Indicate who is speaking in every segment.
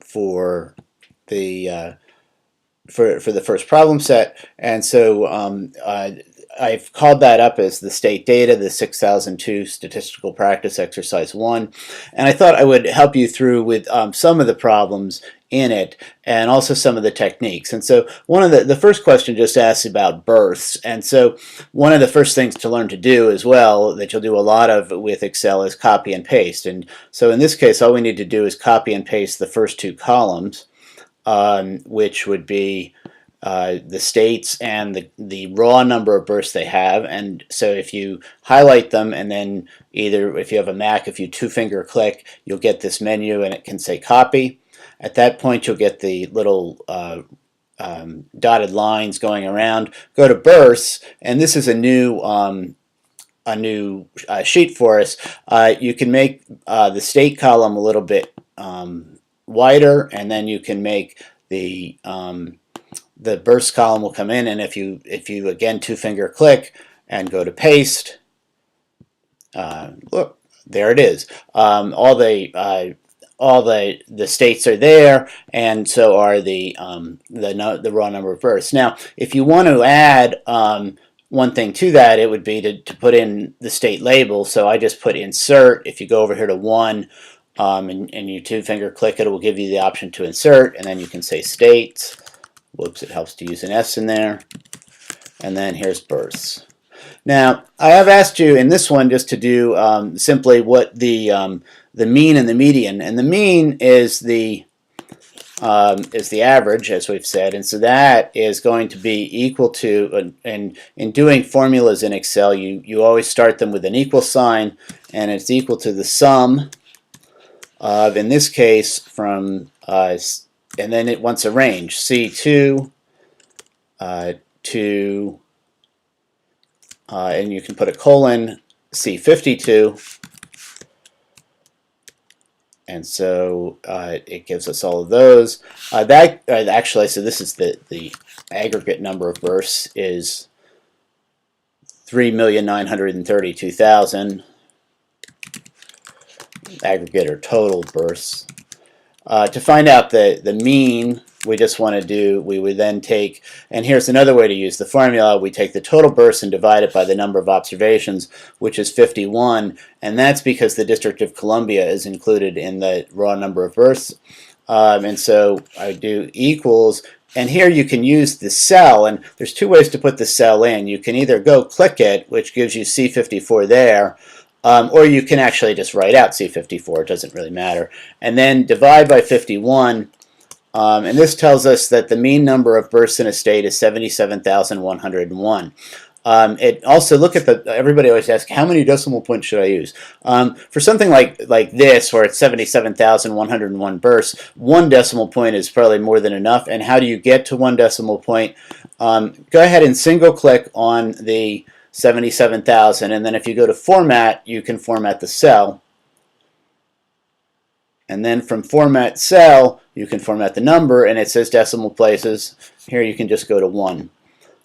Speaker 1: for the for the first problem set, and so I've called that up as the state data, the 6002 statistical practice exercise 1, and I thought I would help you through with some of the problems in it and also some of the techniques. And so one of the first question just asks about births, and so one of the first things to learn to do as well that you'll do a lot of with Excel is copy and paste. And so in this case all we need to do is copy and paste the first two columns, which would be the states and the raw number of births they have. And so if you highlight them and then either, if you have a Mac, if you two-finger click, you'll get this menu and it can say copy. At that point you'll get the little dotted lines going around. Go to births, and this is a new sheet for us. You can make the state column a little bit wider, and then you can make the burst column will come in, and if you again two-finger click and go to paste, look, there it is. All the states are there, and so are the raw number of births. Now, if you want to add one thing to that, it would be to put in the state label. So I just put insert. If you go over here to 1 and you two-finger click it, it will give you the option to insert, and then you can say states. Whoops, it helps to use an S in there. And then here's births. Now, I have asked you in this one just to do simply what the mean and the median. And the mean is the average, as we've said, and so that is going to be equal to, and in doing formulas in Excel, you always start them with an equal sign, and it's equal to the sum of, in this case, from and then it wants a range, C2 to, and you can put a colon, C52, and so it gives us all of those. Actually, so this is the aggregate number of births is 3,932,000. Aggregate or total births. To find out the mean, we just want to do, we would then take, and here's another way to use the formula, we take the total births and divide it by the number of observations, which is 51, and that's because the District of Columbia is included in the raw number of births. And so I do equals, and here you can use the cell, and there's two ways to put the cell in. You can either go click it, which gives you C54 there, or you can actually just write out C54, it doesn't really matter. And then divide by 51, and this tells us that the mean number of births in a state is 77,101. It also, look at the, everybody always asks, how many decimal points should I use? For something like this, where it's 77,101 births, 1 decimal point is probably more than enough. And how do you get to 1 decimal point? Go ahead and single click on the 77,000, and then if you go to format, you can format the cell, and then from format cell you can format the number, and it says decimal places. Here you can just go to 1,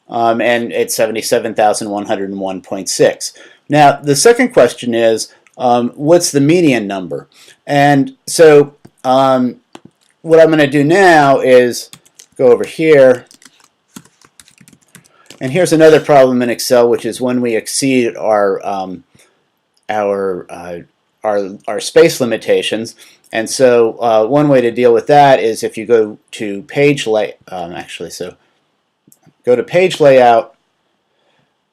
Speaker 1: and it's 77,101.6. Now the second question is, what's the median number? And so what I'm going to do now is go over here. And here's another problem in Excel, which is when we exceed our space limitations. And so one way to deal with that is if you go to page layout, go to page layout,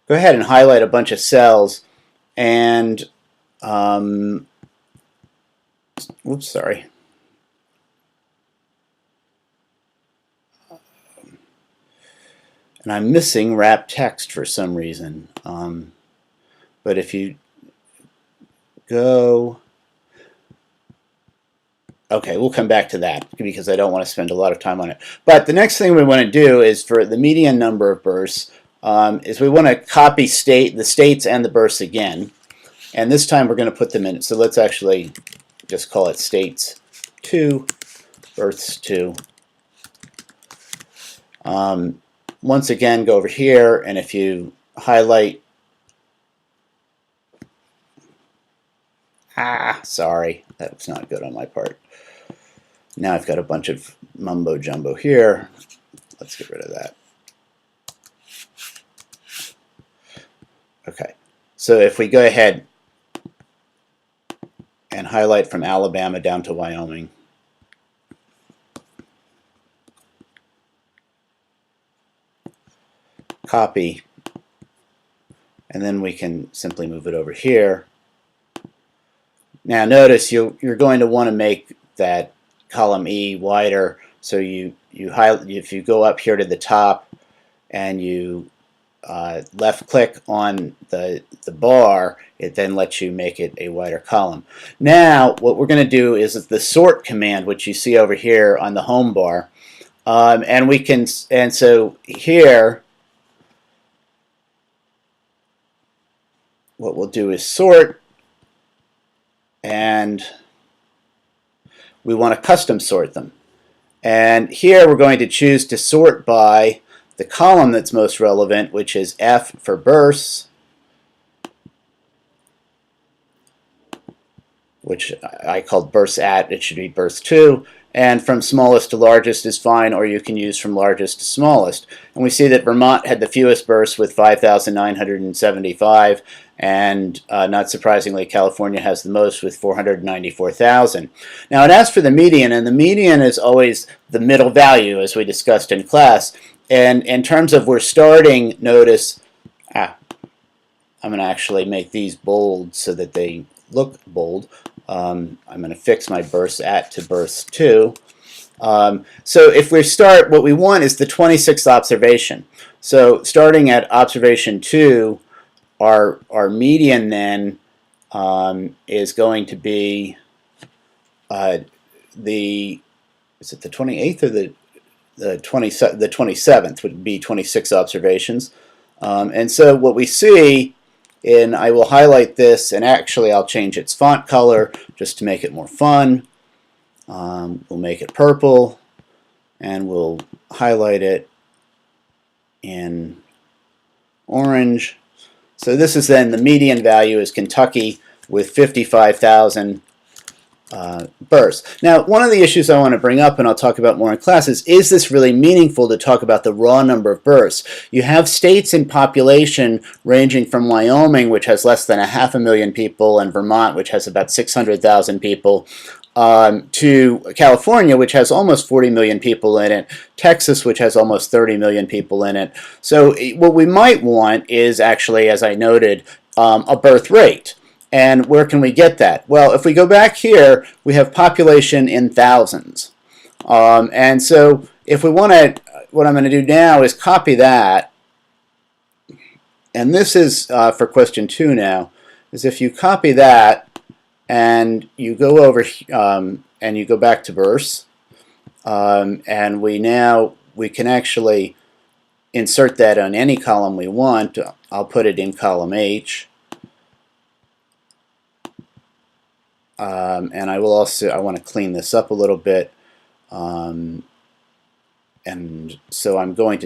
Speaker 1: go ahead and highlight a bunch of cells, and oops, sorry. And I'm missing wrap text for some reason. But if you go, okay, we'll come back to that because I don't want to spend a lot of time on it. But the next thing we want to do is for the median number of births, is we want to copy the states and the births again. And this time we're going to put them in. So let's actually just call it states 2, births 2. Once again, go over here, and if you highlight, sorry, that's not good on my part. Now I've got a bunch of mumbo jumbo here. Let's get rid of that. Okay, so if we go ahead and highlight from Alabama down to Wyoming, copy, and then we can simply move it over here. Now notice you're going to want to make that column E wider, so if you go up here to the top and you left click on the bar, it then lets you make it a wider column. Now what we're going to do is the sort command, which you see over here on the home bar, and so here what we'll do is sort, and we want to custom sort them. And here we're going to choose to sort by the column that's most relevant, which is F for bursts, which I called bursts at, it should be burst 2, and from smallest to largest is fine, or you can use from largest to smallest. And we see that Vermont had the fewest bursts with 5,975, and not surprisingly, California has the most with 494,000. Now it asks for the median, and the median is always the middle value, as we discussed in class. And in terms of we're starting, notice, I'm going to actually make these bold so that they look bold. I'm going to fix my burst at to burst 2. So if we start, what we want is the 26th observation. So starting at observation 2, our median then is going to be is it the 28th or the 27th would be 26 observations. And so what we see, and I will highlight this, and actually I'll change its font color just to make it more fun. We'll make it purple, and we'll highlight it in orange. So this is then the median value is Kentucky with 55,000 bursts. Now, one of the issues I want to bring up, and I'll talk about more in classes, is this really meaningful to talk about the raw number of bursts? You have states in population ranging from Wyoming, which has less than 500,000 people, and Vermont, which has about 600,000 people, to California, which has almost 40 million people in it, Texas, which has almost 30 million people in it. So what we might want is actually, as I noted, a birth rate. And where can we get that? Well, if we go back here, we have population in thousands. And so if we want to, what I'm going to do now is copy that. And this is for question 2 now, is if you copy that and you go over and you go back to bursts, and we can actually insert that on any column we want. I'll put it in column H. And I want to clean this up a little bit, and so I'm going to